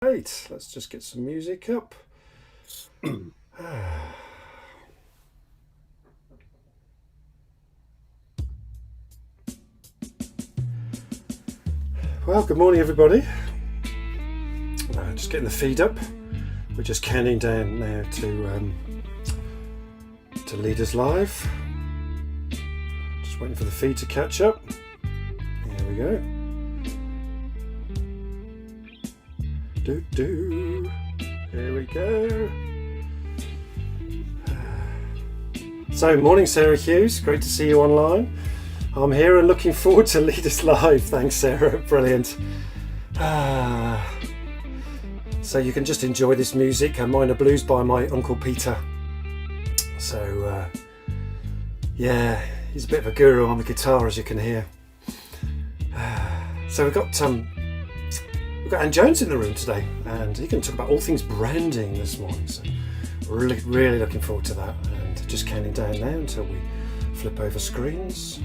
Right, let's just get some music up. Well, good morning, everybody. Just getting the feed up. We're just counting down now to Leaders Live. Just waiting for the feed to catch up. Here we go. Here we go. So, morning, Sarah Hughes. Great to see you online. I'm here and looking forward to Leaders Live. Thanks, Sarah. Brilliant. So you can just enjoy this music. Minor Blues by my Uncle Peter. So, yeah, he's a bit of a guru on the guitar, as you can hear. So we've got Anne Jones in the room today, and he can talk about all things branding this morning. So really looking forward to that. And just counting down now until we flip over screens.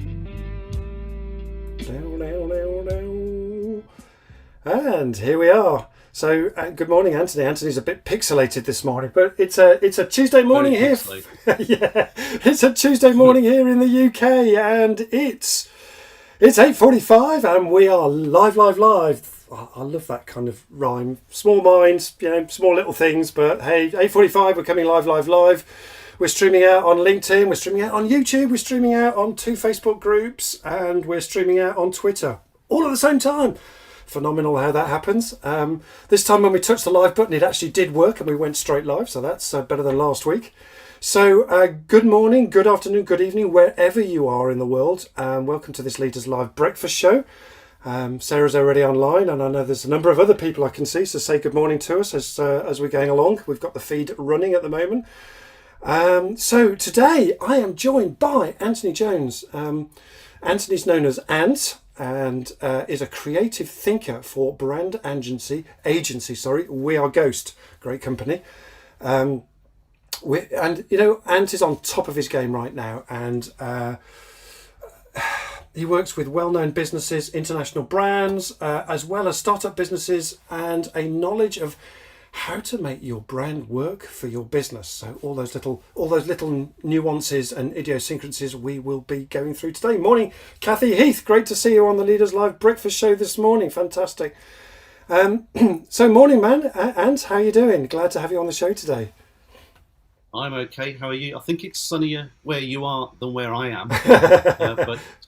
And here we are. So good morning, Anthony. Anthony's a bit pixelated this morning, but it's a Tuesday morning here. Yeah, it's a Tuesday morning here in the UK, and it's 8:45, and we are live. I love that kind of rhyme. Small minds, small little things, but hey, 8:45, we're coming live. We're streaming out on LinkedIn, we're streaming out on YouTube, we're streaming out on 2 Facebook groups, and we're streaming out on Twitter, all at the same time. Phenomenal how that happens. This time when we touched the live button, it actually did work, and we went straight live, so that's better than last week. So good morning, good afternoon, good evening, wherever you are in the world. Welcome to this Leaders Live breakfast show. Sarah's already online, and I know there's a number of other people I can see, so say good morning to us as we're going along. We've got the feed running at the moment. So today I am joined by Anthony Jones. Anthony's known as Ant, and is a creative thinker for brand agency. We Are Ghost, great company. Ant is on top of his game right now, and he works with well-known businesses, international brands, as well as startup businesses, and a knowledge of how to make your brand work for your business. So all those little nuances and idiosyncrasies we will be going through today. Morning, Kathy Heath. Great to see you on the Leaders Live breakfast show this morning. Fantastic. So morning, man. Ant, how are you doing? Glad to have you on the show today. I'm okay. How are you? I think it's sunnier where you are than where I am.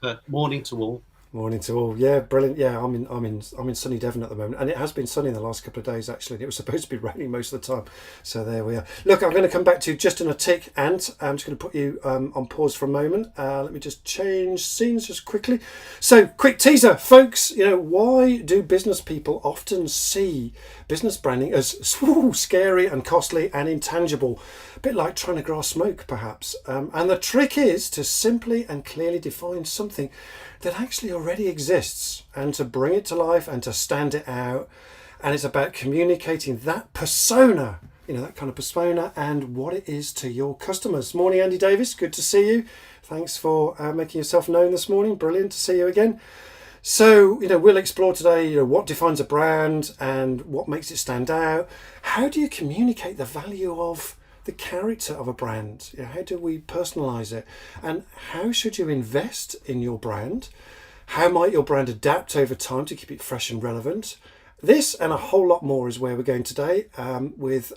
But morning to all. Morning to all. Yeah, brilliant. Yeah, I'm in sunny Devon at the moment, and it has been sunny in the last couple of days actually. And it was supposed to be raining most of the time, so there we are. Look, I'm going to come back to you just in a tick, Ant. I'm just going to put you on pause for a moment. Let me just change scenes just quickly. So, quick teaser, folks. Why do business people often see business branding as scary and costly and intangible? A bit like trying to grasp smoke, perhaps. And the trick is to simply and clearly define something that actually already exists, and to bring it to life and to stand it out. And it's about communicating that persona, that kind of persona, and what it is to your customers. Morning, Andy Davis. Good to see you. Thanks for making yourself known this morning. Brilliant to see you again. So, we'll explore today, what defines a brand and what makes it stand out. How do you communicate the value of the character of a brand? How do we personalize it? And how should you invest in your brand? How might your brand adapt over time to keep it fresh and relevant? This and a whole lot more is where we're going today with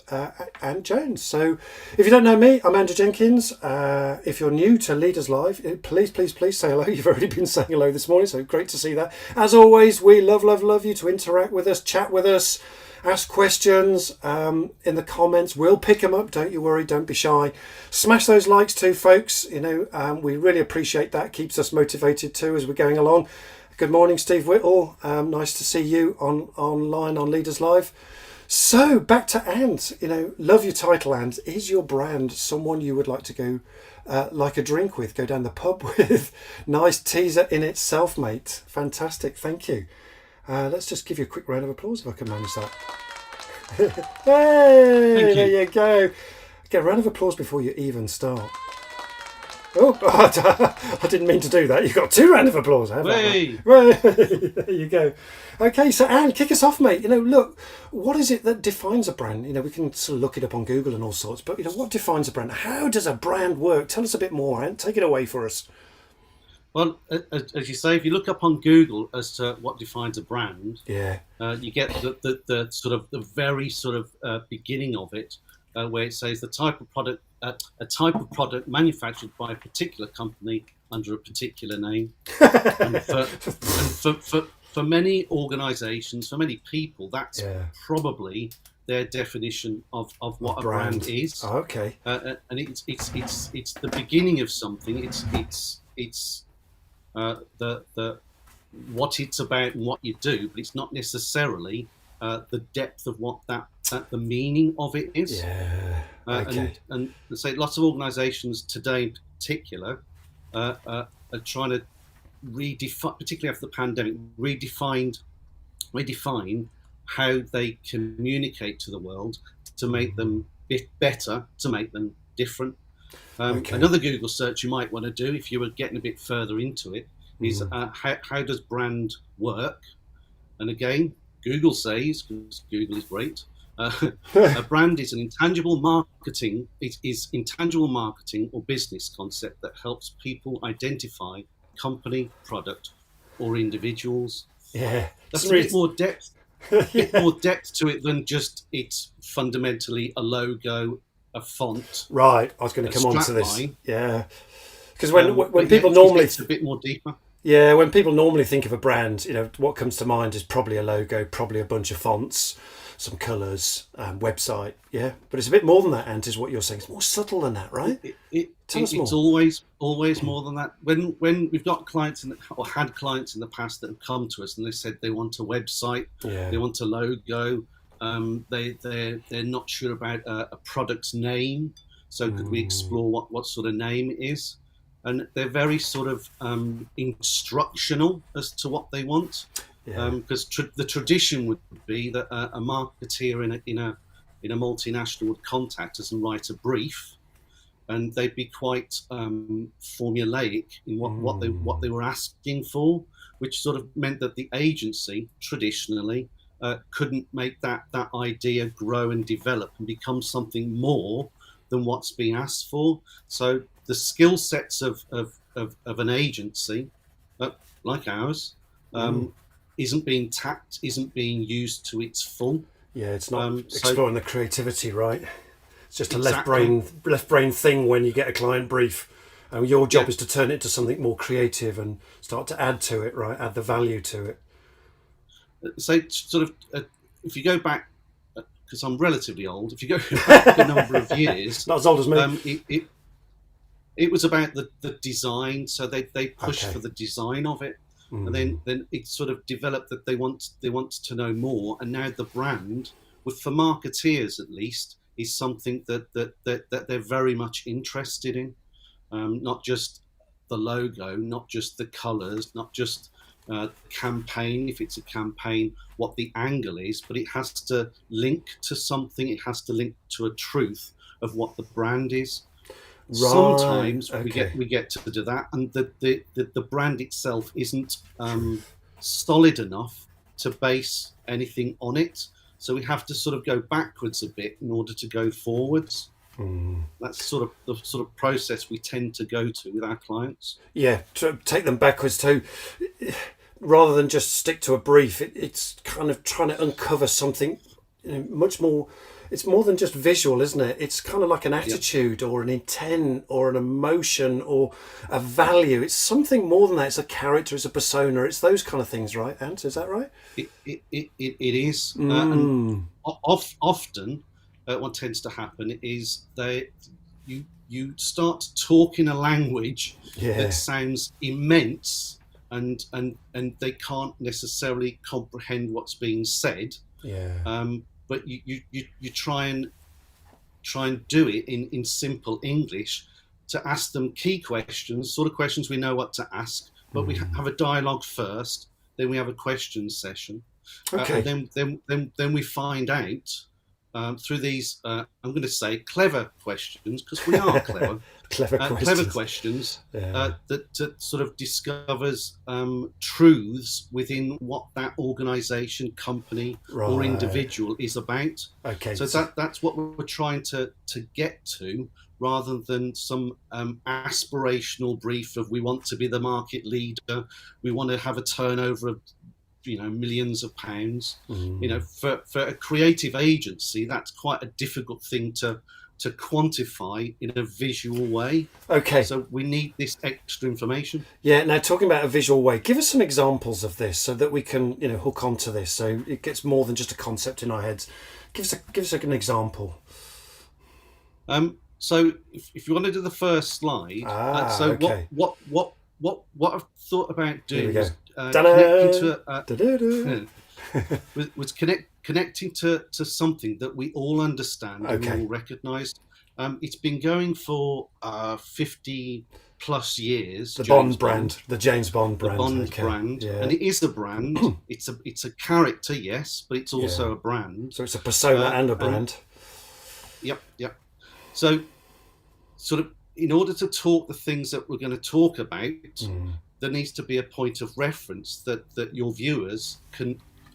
Ant Jones. So if you don't know me, I'm Andrew Jenkins. If you're new to Leaders Live, please say hello. You've already been saying hello this morning, so great to see that. As always, we love you to interact with us, chat with us, ask questions in the comments. We'll pick them up. Don't you worry. Don't be shy. Smash those likes too, folks. We really appreciate that. Keeps us motivated too as we're going along. Good morning, Steve Whittle. Nice to see you online on Leaders Live. So back to Ant. Love your title, Ant. Is your brand someone you would like to go like a drink with, go down the pub with? Nice teaser in itself, mate. Fantastic. Thank you. Let's just give you a quick round of applause if I can manage that. Hey, there you go. Get a round of applause before you even start. Oh, I didn't mean to do that. You've got 2 rounds of applause. How about Hey! that? Right. There you go. Okay, so Anne, kick us off, mate. Look, what is it that defines a brand? We can sort of look it up on Google and all sorts, but what defines a brand? How does a brand work? Tell us a bit more, Anne. Take it away for us. Well, as you say, if you look up on Google as to what defines a brand, Yeah. you get the sort of the very sort of beginning of it, where it says the type of product, a type of product manufactured by a particular company under a particular name. And for many organisations, for many people, that's probably their definition of what a brand is. Oh, okay. And it's the beginning of something. It's the what it's about and what you do, but it's not necessarily the depth of what that the meaning of it is. Yeah. Okay. And say lots of organisations today, in particular, are trying to redefine, particularly after the pandemic, redefine how they communicate to the world to make them better, to make them different. Another Google search you might want to do if you were getting a bit further into it is how does brand work? And again, Google says, because Google is great, a brand is an intangible marketing. It is intangible marketing or business concept that helps people identify company, product, or individuals. Yeah, that's a bit more depth. A bit more depth to it than just it's fundamentally a logo, a font. Right, I was going to come on to this. Line. Yeah, because when people normally it's a bit more deeper. Yeah, when people normally think of a brand, what comes to mind is probably a logo, probably a bunch of fonts, some colours, website. Yeah, but it's a bit more than that, Ant, is what you're saying. It's more subtle than that, right? It's always more than that. When we've got clients or had clients in the past that have come to us and they said they want a website, they want a logo, they're not sure about a product's name. So could we explore what sort of name it is? And they're very sort of instructional as to what they want, because the tradition would be that a marketeer in a multinational would contact us and write a brief, and they'd be quite formulaic in what they were asking for, which sort of meant that the agency traditionally couldn't make that idea grow and develop and become something more than what's being asked for. So the skill sets of an agency, like ours, isn't being tapped, isn't being used to its full. Yeah, it's not exploring the creativity, right? It's just a left brain thing when you get a client brief. Your job is to turn it to something more creative and start to add to it, right? Add the value to it. So sort of, if you go back, because I'm relatively old, if you go back a number of years, not as old as me. It was about the design, so they pushed for the design of it, and then it sort of developed that they want to know more, and now the brand, for marketeers at least, is something that they're very much interested in, not just the logo, not just the colours, not just campaign, if it's a campaign, what the angle is, but it has to link to something, it has to link to a truth of what the brand is. Right. Sometimes we get to do that, and the brand itself isn't solid enough to base anything on it. So we have to sort of go backwards a bit in order to go forwards. That's sort of the sort of process we tend to go to with our clients. Yeah, to take them backwards too. Rather than just stick to a brief, it's kind of trying to uncover something much more. It's more than just visual, isn't it? It's kind of like an attitude or an intent or an emotion or a value. It's something more than that. It's a character, it's a persona, it's those kind of things, right, Ant? Is that right? It is. And often what tends to happen is you start talking a language that sounds immense and they can't necessarily comprehend what's being said. But you try and do it in simple English to ask them key questions, sort of questions we know what to ask, but we have a dialogue first, then we have a question session, and then we find out through these, I'm going to say clever questions, because we are clever. Clever questions that sort of discovers truths within what that organisation, company, or individual is about. Okay. So that's what we're trying to get to, rather than some aspirational brief of we want to be the market leader, we want to have a turnover of millions of pounds. For a creative agency, that's quite a difficult thing to quantify in a visual way. Okay. So we need this extra information. Yeah. Now, talking about a visual way, give us some examples of this so that we can, hook onto this, so it gets more than just a concept in our heads. Give us an example. So if you want to do the first slide, okay. what I've thought about doing was connecting to something that we all understand and we all recognise. It's been going for 50 plus years. The Bond brand, the James Bond brand. The Bond brand, and it is a brand. It's a character, yes, but it's also a brand. So it's a persona and a brand. Yep. So, sort of, in order to talk the things that we're going to talk about, there needs to be a point of reference that your viewers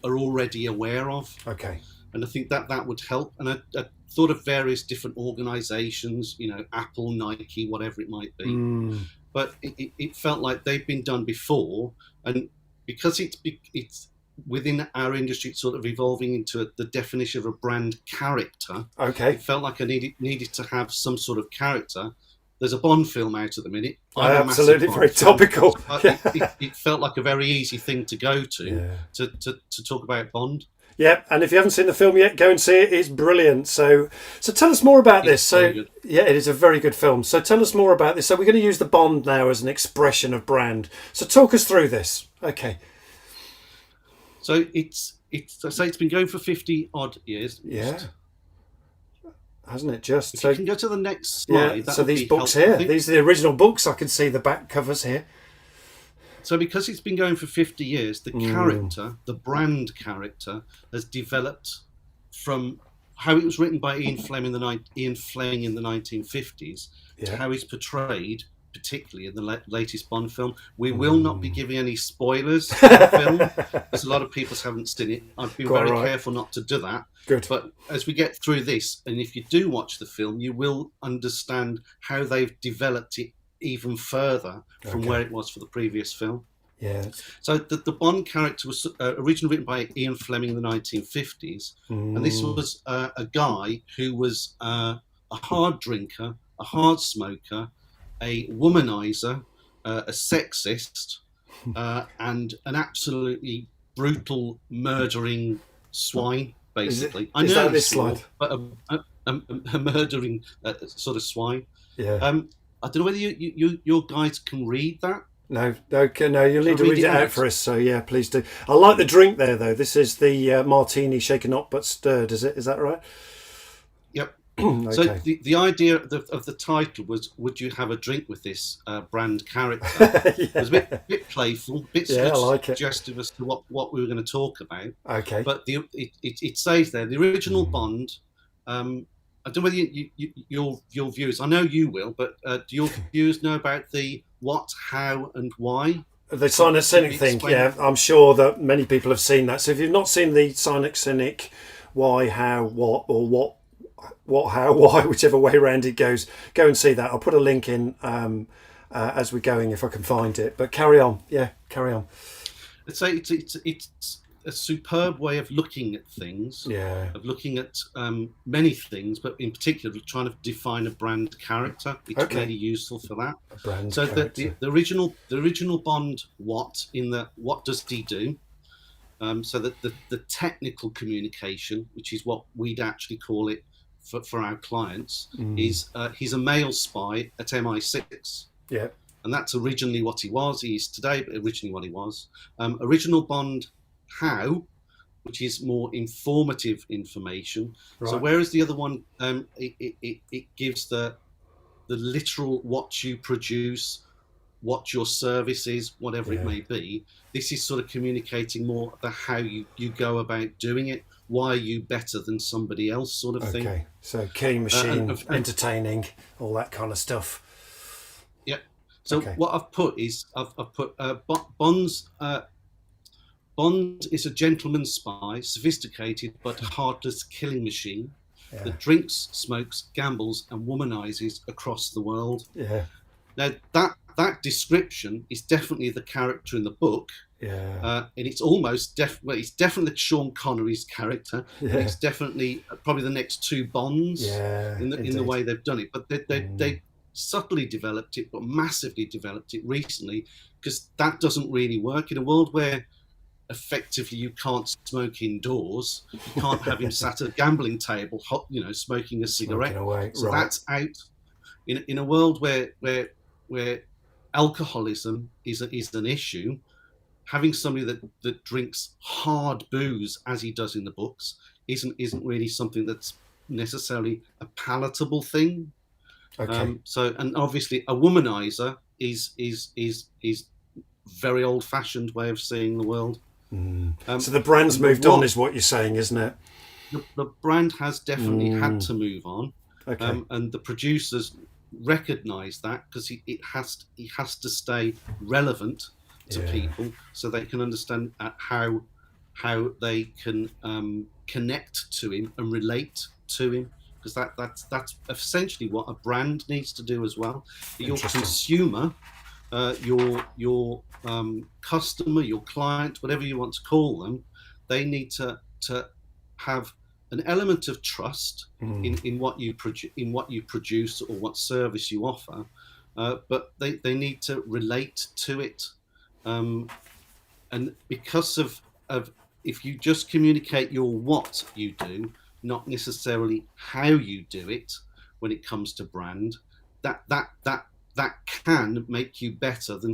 are already aware of. Okay. And I think that would help. And I thought of various different organisations, Apple, Nike, whatever it might be. But it felt like they've been done before, and because it's within our industry, it's sort of evolving into the definition of a brand character. Okay. It felt like I needed to have some sort of character. There's a Bond film out at the minute. Absolutely, very topical. It felt like a very easy thing to go to talk about Bond. Yeah, and if you haven't seen the film yet, go and see it. It's brilliant. So tell us more about this. So yeah, it is a very good film. So tell us more about this. So we're going to use the Bond now as an expression of brand. So talk us through this. Okay. So it's been going for 50 odd years. Yeah. Hasn't it just? If you can go to the next slide. Yeah, so these books here, these are the original books. I can see the back covers here. So because it's been going for 50 years, the character, the brand character, has developed from how it was written by Ian Fleming in the 1950s to how he's portrayed, particularly in the latest Bond film. We will not be giving any spoilers in the film, because a lot of people haven't seen it. I've been very careful not to do that. Good. But as we get through this, and if you do watch the film, you will understand how they've developed it even further from where it was for the previous film. Yeah. So the Bond character was originally written by Ian Fleming in the 1950s, and this was a guy who was a hard drinker, a hard smoker, a womanizer, a sexist, and an absolutely brutal, murdering swine, basically. Is that this slide? But a murdering sort of swine. Yeah. I don't know whether your guys can read that. No, you'll need to read it out for us. So yeah, please do. I like the drink there, though. This is the martini shaken not but stirred. Is that right? Yep. Okay. So the idea of the title was, would you have a drink with this brand character? It was a bit playful, a bit suggestive as to what we were going to talk about. Okay. But it says there, the original Bond. I don't know whether your viewers, I know you will, but do your viewers know about the what, how, and why? The Cynic Cynic thing, yeah. I'm sure that many people have seen that. So if you've not seen the Cynic Cynic, why, how, what, or what, how, why, whichever way around it goes, go and see that. I'll put a link in as we're going if I can find it. But carry on, carry on. Let's say it's a superb way of looking at things, of looking at many things, but in particular trying to define a brand character. It's really useful for that. A brand so character. The original Bond, what does he do? So that the technical communication, which is what we'd actually call it for our clients, is he's a male spy at MI6. Yeah. And that's originally what he was. He is today, but originally what he was. Original Bond, how, which is more informative information. Right. So whereas the other one, it gives the literal what you produce, what your service is, whatever it may be. This is sort of communicating more the how you go about doing it. Why are you better than somebody else, sort of thing. Okay, so killing machine, entertaining, all that kind of stuff. Yeah. So what I've put is I've put Bonds. Bond is a gentleman's spy, sophisticated but heartless killing machine that drinks, smokes, gambles, and womanizes across the world. Yeah. Now that description is definitely the character in the book. Yeah. And it's almost it's definitely Sean Connery's character. Yeah. And it's definitely probably the next two Bonds in the way they've done it. But they subtly developed it, but massively developed it recently, because that doesn't really work in a world where effectively you can't smoke indoors. You can't have him sat at a gambling table, smoking a cigarette. So that's out. In a world where alcoholism is an issue, having somebody that drinks hard booze as he does in the books isn't really something that's necessarily a palatable thing. Okay. And obviously a womanizer is very old fashioned way of seeing the world. So the brand's moved on, is what you're saying, isn't it? The brand has definitely had to move on. Okay. And the producers recognise that, because he has to stay relevant to people, so they can understand how they can connect to him and relate to him, because that's essentially what a brand needs to do as well. Your consumer, your customer, your client, whatever you want to call them, they need to have an element of trust in what you produce or what service you offer, but they need to relate to it, and because of if you just communicate your what you do, not necessarily how you do it, when it comes to brand, that can make you better than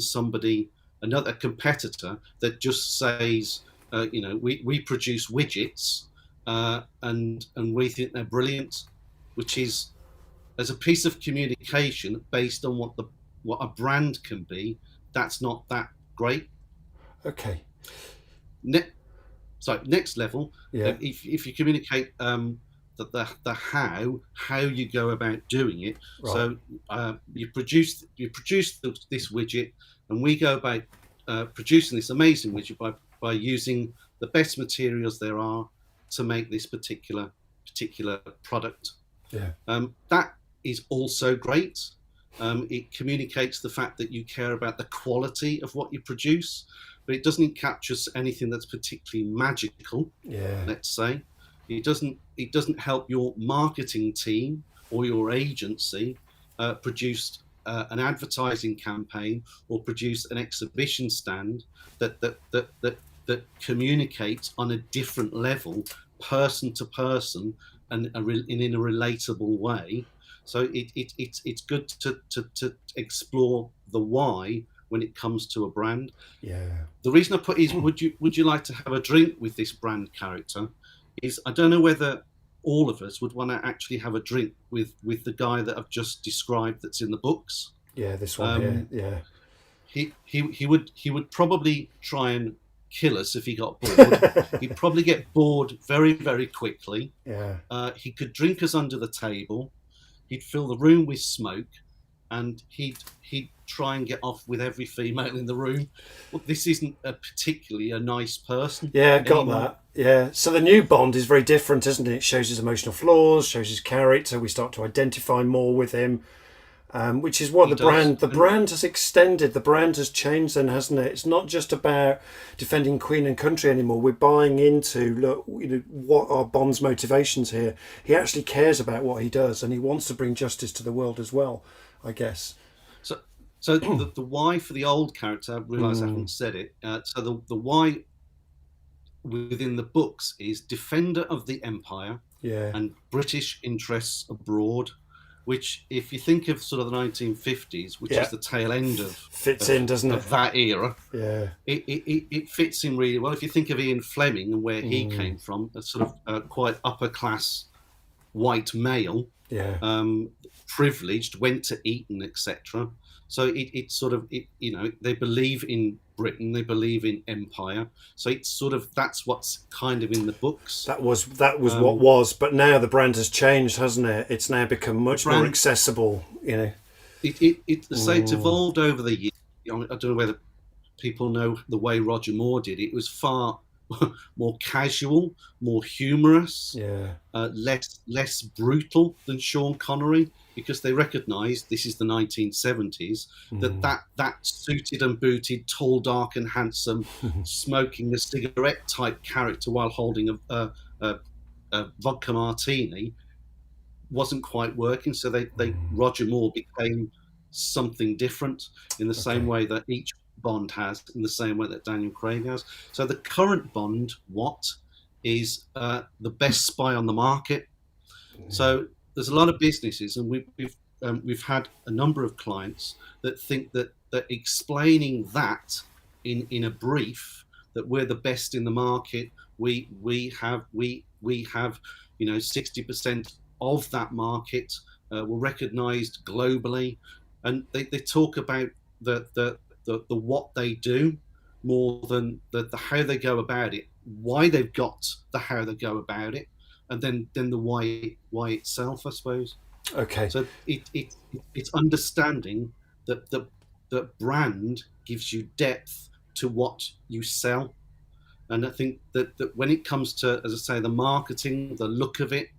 another competitor that just says, we produce widgets, and we think they're brilliant, which is, as a piece of communication based on what a brand can be, that's not that great. Okay. Next level, if you communicate the how you go about doing it. Right. So you produce this widget, and we go about producing this amazing widget by using the best materials there are to make this particular product. Yeah. That is also great. It communicates the fact that you care about the quality of what you produce, but it doesn't capture anything that's particularly magical. Yeah. Let's say it doesn't help your marketing team or your agency produce an advertising campaign or produce an exhibition stand that communicates on a different level, person to person, and in a relatable way. So it's good to explore the why when it comes to a brand. Yeah. The reason I put is, would you like to have a drink with this brand character? Is I don't know whether all of us would want to actually have a drink with the guy that I've just described that's in the books. Yeah, this one here. Yeah. He would probably try and kill us if he got bored. He'd probably get bored very, very quickly. Yeah. He could drink us under the table. He'd fill the room with smoke, and he'd try and get off with every female in the room. Well, this isn't particularly a nice person. Yeah, got that. Yeah. So the new Bond is very different, isn't it? It shows his emotional flaws, shows his character. We start to identify more with him, which is what the brand has extended. The brand has changed then, hasn't it? It's not just about defending Queen and country anymore. We're buying into, what are Bond's motivations here. He actually cares about what he does, and he wants to bring justice to the world as well, I guess. So the why for the old character, I realise I haven't said it. So the why within the books is defender of the empire, and British interests abroad, which, if you think of sort of the 1950s, which is the tail end of that era, it fits in really well. If you think of Ian Fleming and where he came from, a sort of quite upper class white male, privileged, went to Eton, etc. So it's sort of they believe in Britain, they believe in empire. So it's sort of that's what's kind of in the books. That was what was, but now the brand has changed, hasn't it? It's now become much more accessible. It's evolved over the years. I don't know whether people know the way Roger Moore did it. It was far more casual, more humorous, less brutal than Sean Connery, because they recognised this is the 1970s, that suited and booted, tall, dark and handsome, smoking a cigarette type character while holding a vodka martini wasn't quite working. So Roger Moore became something different in the same way that each Bond has, in the same way that Daniel Craig has. So the current Bond, is the best spy on the market. So there's a lot of businesses, and we've had a number of clients that think that explaining that in a brief, that we're the best in the market, we have 60% of that market, we're recognised globally, and they talk about the what they do more than the how they go about it, why they've got the how they go about it, and then the why itself, I suppose. Okay. So it's understanding that the brand gives you depth to what you sell. And I think that when it comes to, as I say, the marketing, the look of it,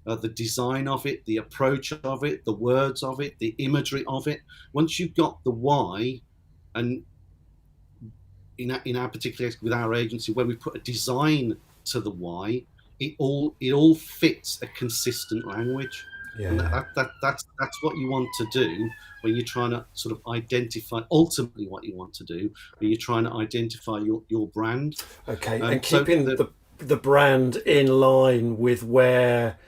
the design of it, the approach of it, the words of it, the imagery of it, once you've got the why, and in our particular case with our agency, when we put a design to the why, it all fits a consistent language. Yeah. And that's what you want to do when you're trying to sort of identify ultimately what you want to do when you're trying to identify your brand. Okay, and keeping the brand in line with where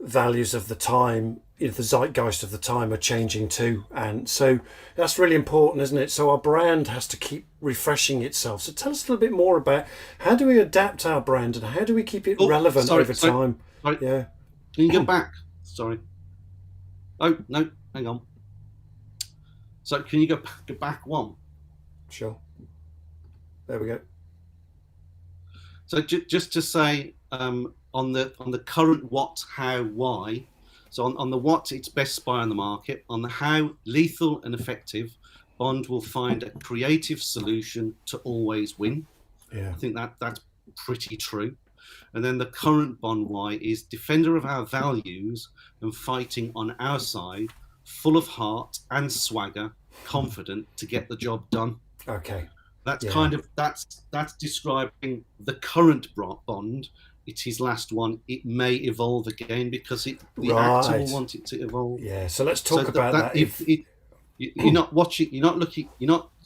values of the time, the zeitgeist of the time are changing too, and so that's really important, isn't it? So our brand has to keep refreshing itself. So tell us a little bit more about how do we adapt our brand and how do we keep it relevant over time? Sorry. Yeah. Can you go back? Sorry. Oh no, hang on. So can you go back one? Sure. There we go. So just to say, on the current what, how, why. So on the what, it's best spy on the market. On the how, lethal and effective, Bond will find a creative solution to always win. Yeah. I think that's pretty true. And then the current Bond why is defender of our values and fighting on our side, full of heart and swagger, confident to get the job done. Okay. That's that's describing the current Bond. It's his last one. It may evolve again because the actor will want it to evolve. Yeah. So let's talk about that. You're not watching. You're not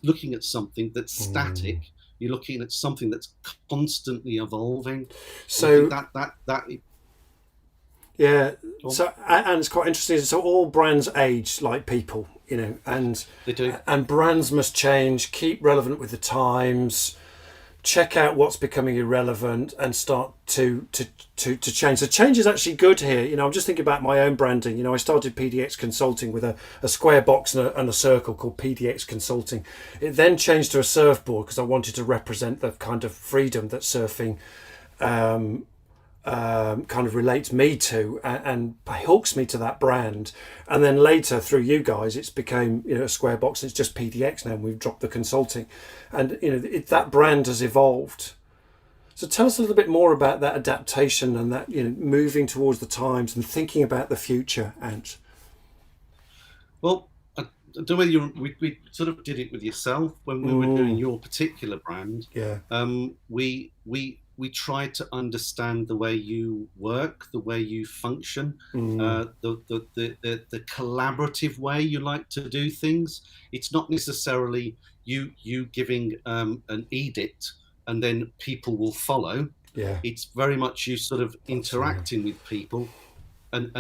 looking at something that's static. You're looking at something that's constantly evolving. So that. Yeah. So and it's quite interesting. So all brands age like people, and they do. And brands must change, keep relevant with the times, check out what's becoming irrelevant, and start to change. So change is actually good here. I'm just thinking about my own branding. I started PDX Consulting with a square box and a circle called PDX Consulting. It then changed to a surfboard because I wanted to represent the kind of freedom that surfing kind of relates me to and hooks me to that brand. And then later through you guys it's became a square box. It's just PDX now, and we've dropped the consulting, and that brand has evolved. So tell us a little bit more about that adaptation and that moving towards the times and thinking about the future. Ant. Well, I don't know whether we sort of did it with yourself when we were doing your particular brand. Yeah. We try to understand the way you work, the way you function, the collaborative way you like to do things. It's not necessarily you giving an edict and then people will follow. Yeah. It's very much you sort of interacting with people and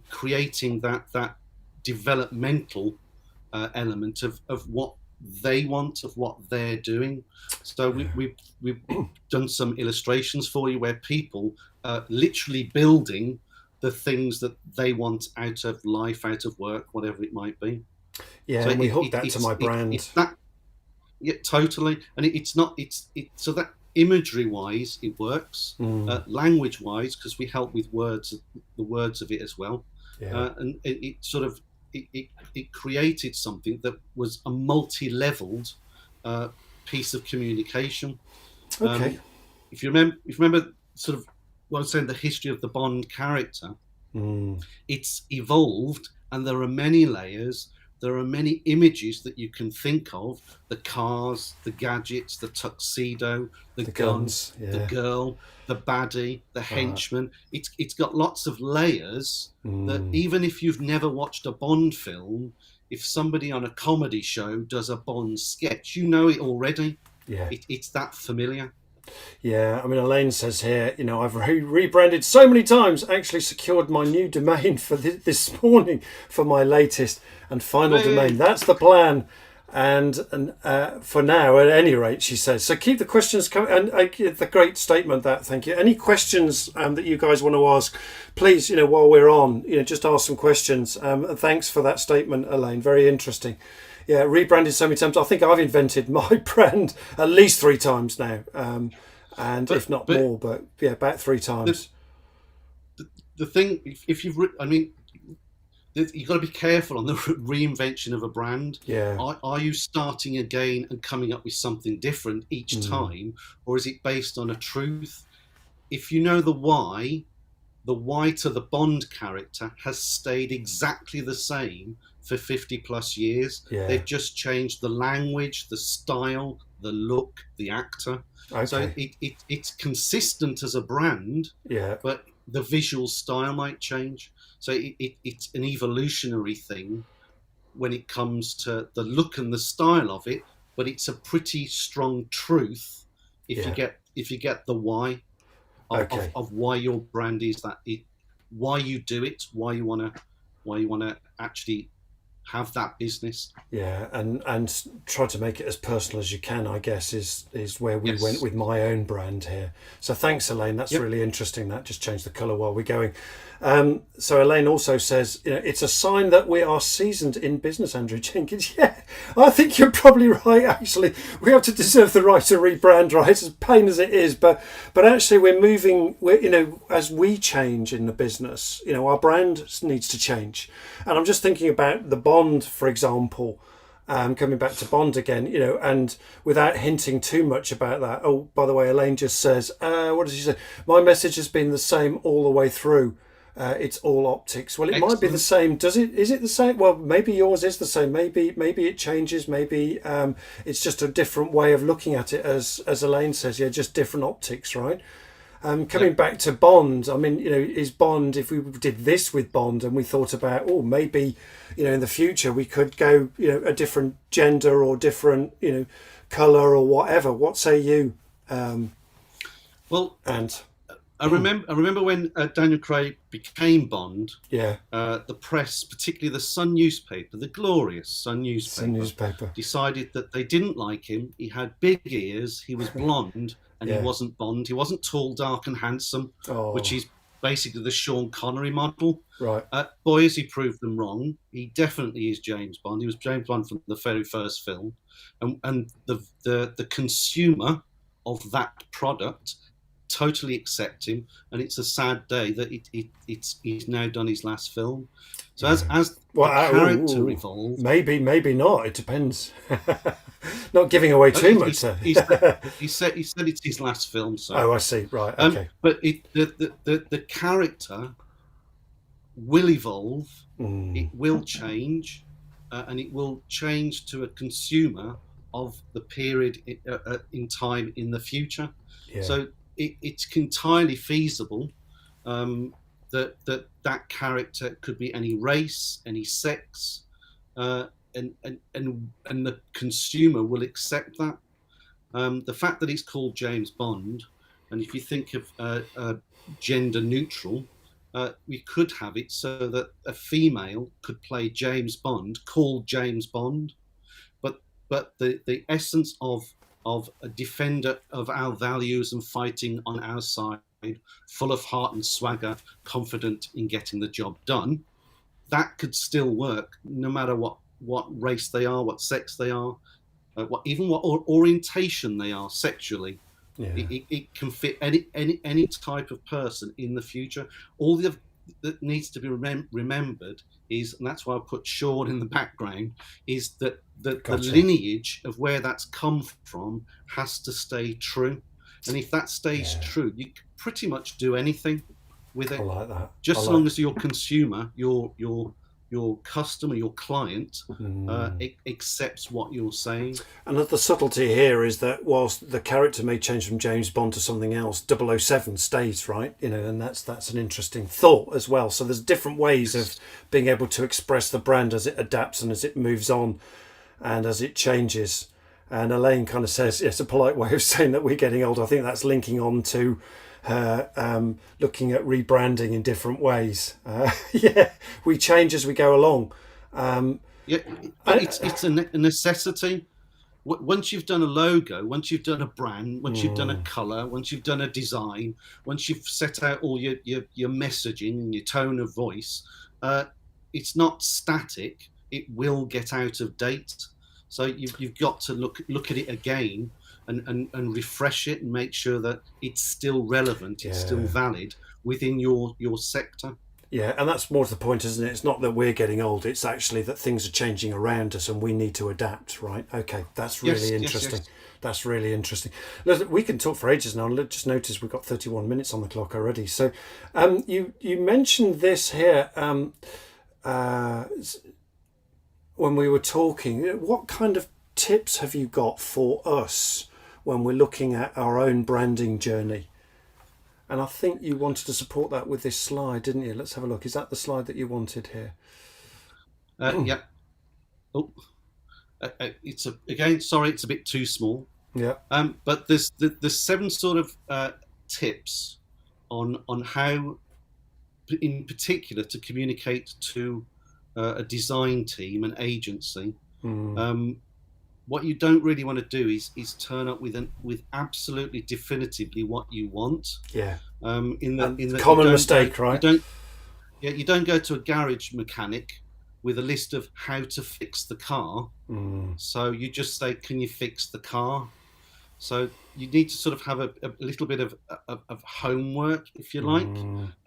creating that developmental element of what they want, of what they're doing. So we've done some illustrations for you where people are literally building the things that they want out of life, out of work, whatever it might be. Yeah, So and we hooked that to my brand. it's that, yeah, totally. And it's not, so that imagery wise, it works. Language wise, because we help with the words of it as well. Yeah. And it sort of, it created something that was a multi-leveled piece of communication. Okay. If you remember sort of what I was saying, the history of the Bond character, it's evolved, and there are many layers. There are many images that you can think of: the cars, the gadgets, the tuxedo, the gun, guns, yeah. the girl, the baddie, the henchman. It's got lots of layers that even if you've never watched a Bond film, if somebody on a comedy show does a Bond sketch, you know it already. Yeah. It's that familiar. Yeah, I mean, Elaine says here, I've rebranded so many times, actually secured my new domain for this morning for my latest and final domain. That's the plan. And for now, at any rate, she says. So keep the questions coming. And the great statement, that, thank you. Any questions that you guys want to ask, please, while we're on, just ask some questions. And thanks for that statement, Elaine. Very interesting. Yeah, rebranded so many times. I think I've invented my brand at least 3 times now, if not more. But yeah, about 3 times. The thing, if you've, I mean, you've got to be careful on the reinvention of a brand. Yeah. Are you starting again and coming up with something different each time, or is it based on a truth? If you know the why to the Bond character has stayed exactly the same for 50 plus years. Yeah. They've just changed the language, the style, the look, the actor. Okay. So it's consistent as a brand, but the visual style might change. So it's an evolutionary thing when it comes to the look and the style of it, but it's a pretty strong truth if you get the why of why your brand is that, why you do it, why you want to actually have that business. Yeah, and try to make it as personal as you can, I guess, is where we went with my own brand here. So thanks, Elaine. That's really interesting. That just changed the colour while we're going. So Elaine also says, it's a sign that we are seasoned in business, Andrew Jenkins. Yeah, I think you're probably right, actually. We have to deserve the right to rebrand, right? As pain as it is. But actually we're moving, as we change in the business, our brand needs to change. And I'm just thinking about the Bond, for example, coming back to Bond again, and without hinting too much about that. Oh, by the way, Elaine just says, what does she say? My message has been the same all the way through. It's all optics. Well, it might be the same. Is it the same? Well, maybe yours is the same. Maybe it changes. Maybe it's just a different way of looking at it, as Elaine says. Yeah, just different optics, right? Coming back to Bond, I mean, is Bond, if we did this with Bond and we thought about, maybe, in the future we could go, a different gender or different, colour or whatever. What say you? I remember when Daniel Craig became Bond. Yeah. The press, particularly the Sun newspaper, the glorious Sun newspaper, decided that they didn't like him. He had big ears. He was blonde. And he wasn't Bond. He wasn't tall, dark, and handsome, which is basically the Sean Connery model. Right. Boy, has he proved them wrong. He definitely is James Bond. He was James Bond from the very first film, and the consumer of that product totally accept him. And it's a sad day that he's now done his last film. So as the character evolved, maybe not. It depends. Not giving away too much. He said it's his last film. So. Oh, I see. Right. Okay. But the character will evolve. It will change, and it will change to a consumer of the period in time in the future. Yeah. So it's entirely feasible that character could be any race, any sex, and the consumer will accept that. The fact that it's called James Bond, and if you think of gender neutral, we could have it so that a female could play James Bond, called James Bond, but the essence of a defender of our values and fighting on our side, full of heart and swagger, confident in getting the job done, that could still work no matter what what race they are, what sex they are, what orientation they are sexually. Yeah. It can fit any type of person in the future. All that needs to be remembered is, and that's why I put Sean in the background, is that the lineage of where that's come from has to stay true. And if that stays true, you can pretty much do anything with it. I like that. Just as long as your consumer, your customer, your client accepts what you're saying. And the subtlety here is that whilst the character may change from James Bond to something else, 007 stays, right? And that's an interesting thought as well. So there's different ways of being able to express the brand as it adapts and as it moves on and as it changes. And Elaine kind of says, it's a polite way of saying that we're getting older. I think that's linking on to her looking at rebranding in different ways. We change as we go along. It's a necessity. Once you've done a logo, once you've done a brand, once you've done a colour, once you've done a design, once you've set out all your messaging and your tone of voice, it's not static. It will get out of date. So you've got to look at it again and refresh it and make sure that it's still relevant, it's still valid within your sector. Yeah, and that's more to the point, isn't it? It's not that we're getting old, it's actually that things are changing around us and we need to adapt, right? Okay, that's really interesting. Yes. That's really interesting. Listen, we can talk for ages now. Just notice we've got 31 minutes on the clock already. So you mentioned this here when we were talking. What kind of tips have you got for us when we're looking at our own branding journey? And I think you wanted to support that with this slide, didn't you? Let's have a look. Is that the slide that you wanted here? Yeah. Oh, it's it's a bit too small. Yeah. But there's 7 sort of tips on how, in particular, to communicate to a design team, an agency. What you don't really want to do is turn up with absolutely definitively what you want. Yeah. In the common mistake, right? You don't go to a garage mechanic with a list of how to fix the car. So you just say, "Can you fix the car?" So you need to sort of have a little bit of homework, if you like,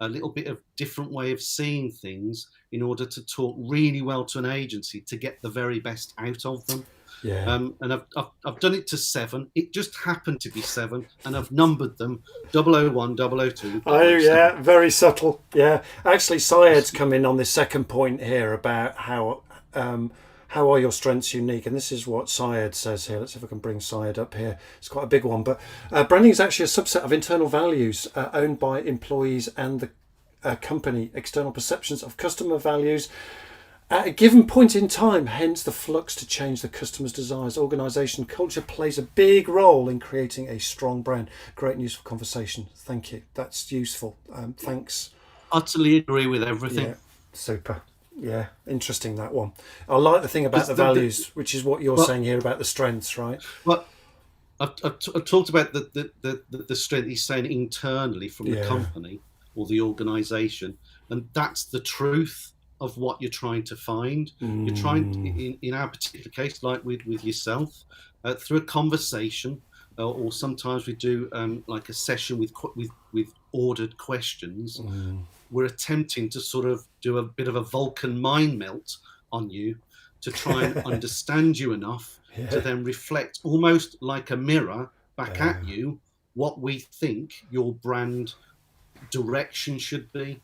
a little bit of different way of seeing things in order to talk really well to an agency to get the very best out of them. Yeah. And I've done it to 7. It just happened to be 7, and I've numbered them 001, 002. Oh yeah, very subtle. Yeah, actually, Syed's come in on this second point here about how are your strengths unique, and this is what Syed says here. Let's see if I can bring Syed up here. It's quite a big one, but branding is actually a subset of internal values owned by employees and the company. External perceptions of customer values at a given point in time, hence the flux to change the customer's desires. Organisation culture plays a big role in creating a strong brand. Great and useful conversation. Thank you. That's useful. Thanks. Utterly agree with everything. Yeah, super. Yeah, interesting, that one. I like the thing about the values, which is what you're saying here about the strengths, right? Well, I've talked about the strength he's saying internally from the company or the organisation, and that's the truth of what you're trying to find. You're trying, in our particular case, like with yourself, through a conversation, or sometimes we do like a session with ordered questions. We're attempting to sort of do a bit of a Vulcan mind melt on you to try and understand you enough to then reflect, almost like a mirror, back at you what we think your brand direction should be.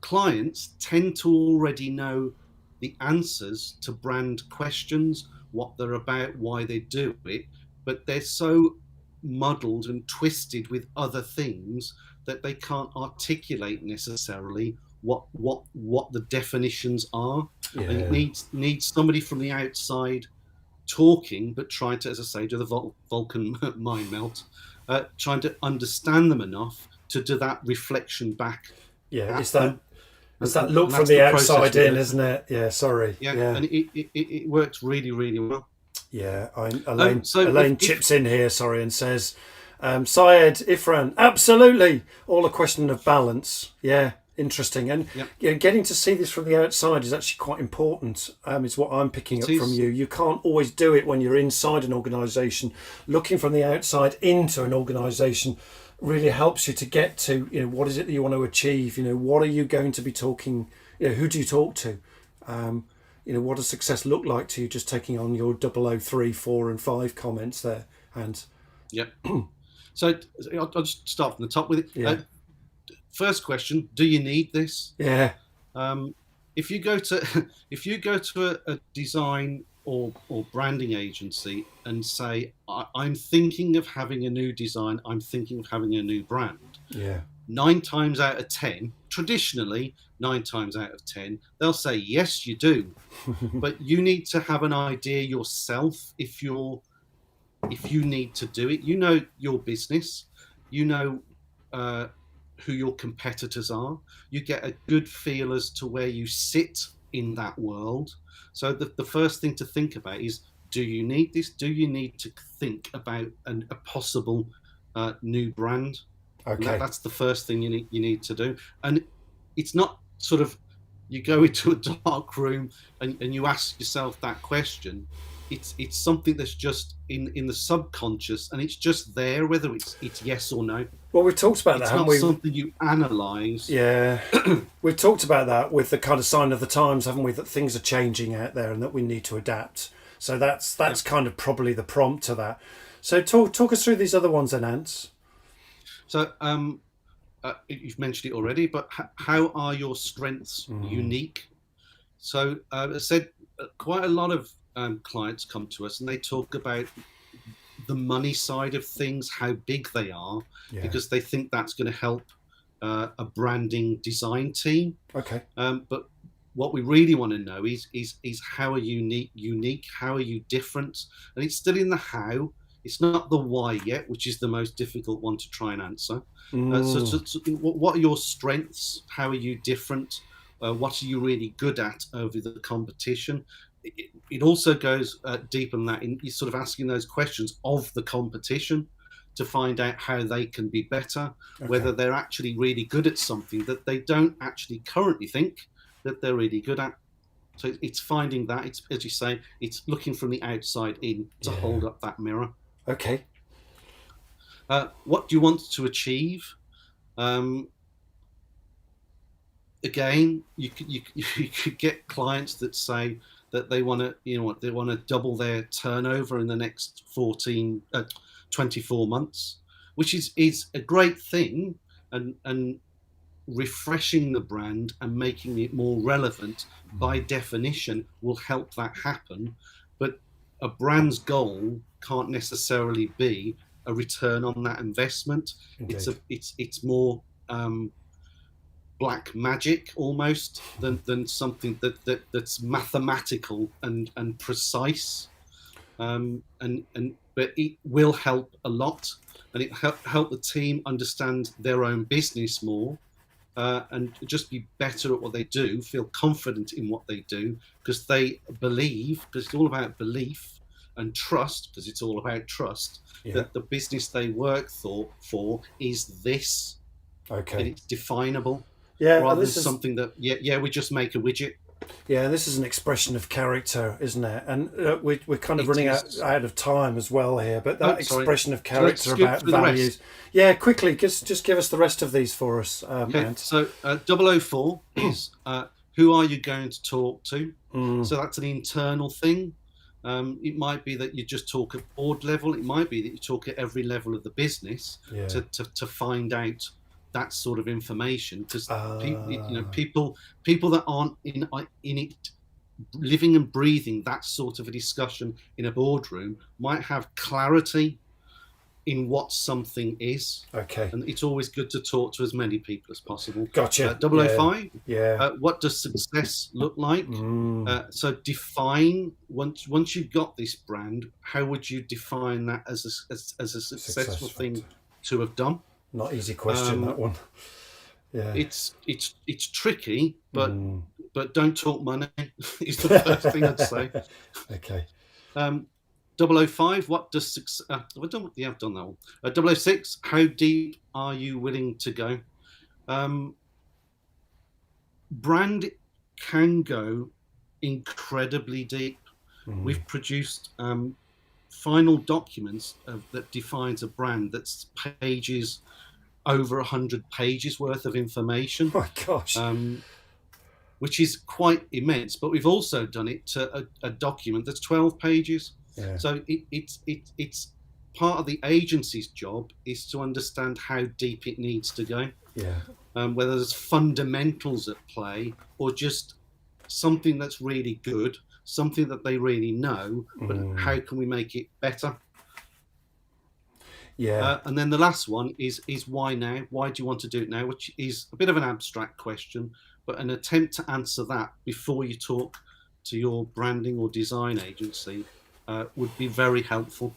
Clients tend to already know the answers to brand questions, what they're about, why they do it, but they're so muddled and twisted with other things that they can't articulate necessarily what the definitions are. And it needs somebody from the outside talking, but trying to, as I say, do the Vulcan mind melt, trying to understand them enough to do that reflection back. Yeah, it's that look from the outside in, isn't it? Yeah, sorry. Yeah. And it works really, really well. Yeah, Elaine chips in here, and says, Syed, Ifran, absolutely, all a question of balance. Yeah, Interesting. And getting to see this from the outside is actually quite important, is what I'm picking up from you. You can't always do it when you're inside an organisation. Looking from the outside into an organisation really helps you to get to, what is it that you want to achieve? What are you going to be talking, who do you talk to? What does success look like to you, just taking on your 003, 4 and 5 comments there? And so I'll just start from the top with it. First question: do you need this? Yeah. If you go to a design or branding agency and say, I'm thinking of having a new design, I'm thinking of having a new brand. Yeah. 9 times out of 10, traditionally 9 times out of 10, they'll say yes, you do, but you need to have an idea yourself if you need to do it. You know your business, who your competitors are. You get a good feel as to where you sit in that world. So the first thing to think about is, do you need this? Do you need to think about a possible new brand? Okay. That's the first thing you need to do. And it's not sort of, you go into a dark room and you ask yourself that question. It's something that's just in the subconscious, and it's just there, whether it's yes or no. Well, we've talked about that, haven't we? It's not something you analyse. Yeah. We've talked about that with the kind of sign of the times, haven't we? That things are changing out there and that we need to adapt. So that's kind of probably the prompt to that. So talk us through these other ones then, Ants. So you've mentioned it already, but how are your strengths unique? So as I said, quite a lot of clients come to us and they talk about the money side of things, how big they are, because they think that's going to help a branding design team. Okay. But what we really want to know is how are you unique? How are you different? And it's still in the how. It's not the why yet, which is the most difficult one to try and answer. So what are your strengths? How are you different? What are you really good at over the competition? It also goes deeper than that. You're sort of asking those questions of the competition to find out how they can be better, whether they're actually really good at something that they don't actually currently think that they're really good at. So it's finding that. It's, as you say, it's looking from the outside in to hold up that mirror. Okay. What do you want to achieve? Again, you could get clients that say that they want to double their turnover in the next 24 months, which is a great thing, and refreshing the brand and making it more relevant by definition will help that happen. But a brand's goal can't necessarily be a return on that investment. Indeed. It's more black magic almost than something that's mathematical and precise, but it will help a lot, and it help the team understand their own business more, and just be better at what they do, feel confident in what they do, because they believe, because it's all about belief, and trust, because it's all about trust, that the business they work for is this. Okay. And it's definable. Yeah, rather than something that we just make a widget. Yeah, this is an expression of character, isn't it? And we're kind of running out of time as well here. But that expression of character about values. Yeah, quickly, just give us the rest of these for us. Okay. So 004 is who are you going to talk to? So that's an internal thing. It might be that you just talk at board level. It might be that you talk at every level of the business to find out that sort of information, because people that aren't in it, living and breathing that sort of a discussion in a boardroom, might have clarity in what something is. Okay. And it's always good to talk to as many people as possible. Gotcha. 005. What does success look like? So define, once you've got this brand, how would you define that as a successful thing to have done? Not easy question, that one. Yeah. It's tricky, but don't talk money is the first thing I'd say. Okay. 005, what does success... I've done that one. 006, how deep are you willing to go? brand can go incredibly deep. We've produced final documents that defines a brand that's pages, over 100 pages worth of information. My gosh. Which is quite immense, but we've also done it to a document that's 12 pages. Yeah. So it's part of the agency's job is to understand how deep it needs to go. Yeah. Whether there's fundamentals at play or just something that's really good, something that they really know, but how can we make it better? Yeah. And then the last one is why now? Why do you want to do it now? Which is a bit of an abstract question, but an attempt to answer that before you talk to your branding or design agency would be very helpful.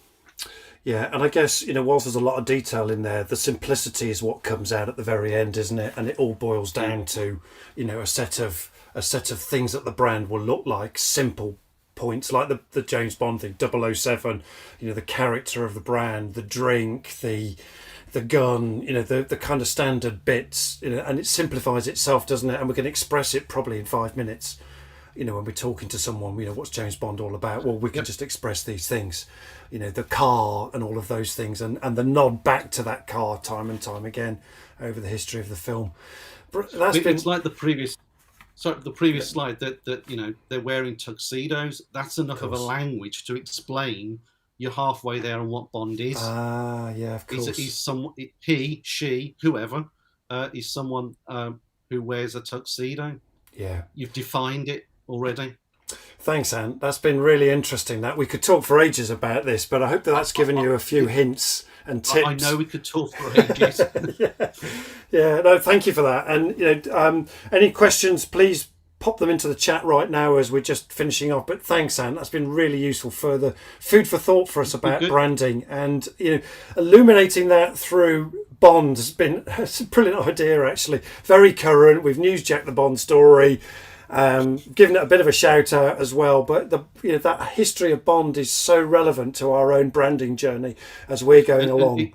Yeah, and I guess, whilst there's a lot of detail in there, the simplicity is what comes out at the very end, isn't it? And it all boils down to, a set of things that the brand will look like, simple points like the James Bond thing, 007, the character of the brand, the drink, the gun, the kind of standard bits, and it simplifies itself, doesn't it? And we can express it probably in 5 minutes. When we're talking to someone, what's James Bond all about? Well, we can just express these things, the car and all of those things, and the nod back to that car time and time again over the history of the film. It's like the previous slide that they're wearing tuxedos. That's enough of a language to explain you're halfway there on what Bond is. Yeah, of course. He, she, whoever is someone who wears a tuxedo. Yeah, you've defined it already. Thanks, Ant. That's been really interesting. That we could talk for ages about this, but I hope that's given you a few hints and tips. I know we could talk for ages. yeah. No, thank you for that. And any questions, please pop them into the chat right now as we're just finishing off. But thanks, Ant. That's been really useful. Further food for thought for us about branding, and illuminating that through Bond has been a brilliant idea. Actually, very current. We've newsjacked the Bond story. Giving it a bit of a shout out as well, but that history of Bond is so relevant to our own branding journey as we're going along.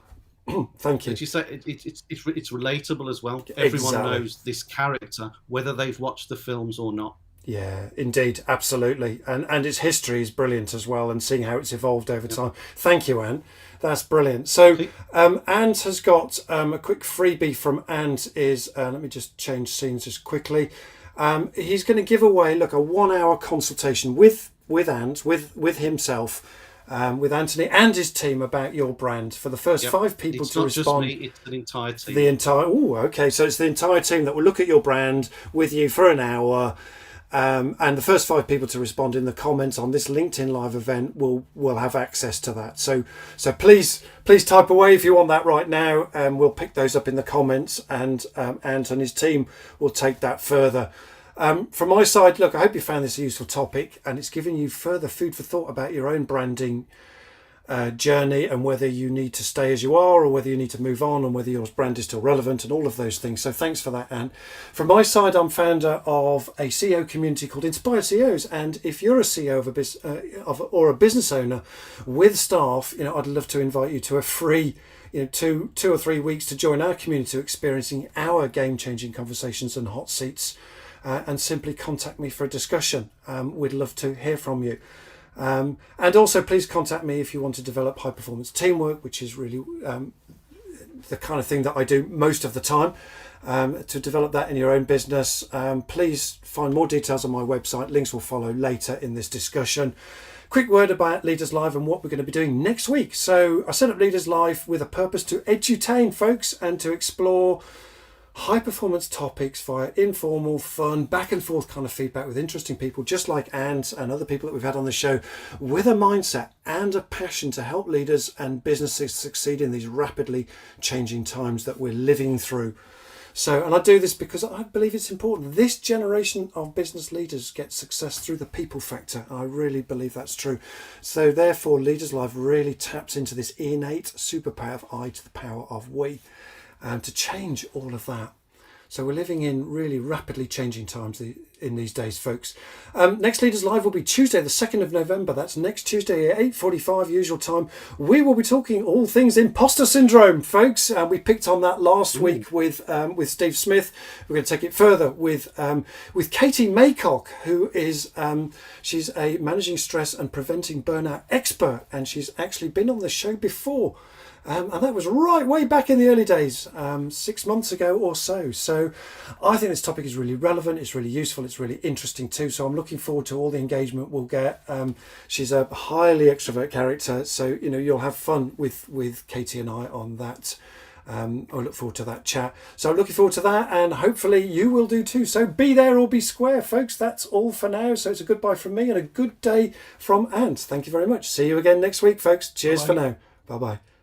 Thank you. As you say, it's relatable as well. Everyone knows this character, whether they've watched the films or not. Yeah, indeed, absolutely, and its history is brilliant as well, and seeing how it's evolved over time. Thank you, Anne. That's brilliant. So, Ant has got a quick freebie from Ant. Let me just change scenes just quickly. He's going to give away, a 1-hour consultation with Ant, with himself, with Anthony and his team about your brand for the first 5 people to respond. It's not just me; it's an entire team. So it's the entire team that will look at your brand with you for an hour. And the first 5 people to respond in the comments on this LinkedIn live event will have access to that. So please type away if you want that right now, and we'll pick those up in the comments, and Ant and his team will take that further. From my side, I hope you found this a useful topic, and it's given you further food for thought about your own branding journey, and whether you need to stay as you are or whether you need to move on, and whether your brand is still relevant, and all of those things. So thanks for that, Anne. From my side, I'm founder of a CEO community called Inspired CEOs, and if you're a CEO or a business owner with staff, I'd love to invite you to a free 2 or 3 weeks to join our community, experiencing our game-changing conversations and hot seats, and simply contact me for a discussion. We'd love to hear from you. And also please contact me if you want to develop high performance teamwork, which is really the kind of thing that I do most of the time. To develop that in your own business, please find more details on my website. Links will follow later in this discussion. Quick word about Leaders Live and what we're going to be doing next week. So I set up Leaders Live with a purpose to edutain folks and to explore high performance topics via informal, fun, back and forth kind of feedback with interesting people just like Ant and other people that we've had on the show, with a mindset and a passion to help leaders and businesses succeed in these rapidly changing times that we're living through. So, and I do this because I believe it's important. This generation of business leaders get success through the people factor. I really believe that's true. So therefore, Leaders Live really taps into this innate superpower of I to the power of we, to change all of that. So we're living in really rapidly changing times in these days, folks. Next Leaders Live will be Tuesday, the 2nd of November. That's next Tuesday at 8:45 usual time. We will be talking all things imposter syndrome, folks. We picked on that last week with Steve Smith. We're going to take it further with Katie Maycock, who is she's a managing stress and preventing burnout expert, and she's actually been on the show before. And that was right way back in the early days, 6 months ago or so. So I think this topic is really relevant, it's really useful, it's really interesting too. So I'm looking forward to all the engagement we'll get. She's a highly extrovert character, so you'll have fun with Katie and I on that. I look forward to that chat. So I'm looking forward to that, and hopefully you will do too. So be there or be square, folks. That's all for now. So it's a goodbye from me and a good day from Ant. Thank you very much. See you again next week, folks. Cheers. Bye-bye. For now. Bye-bye.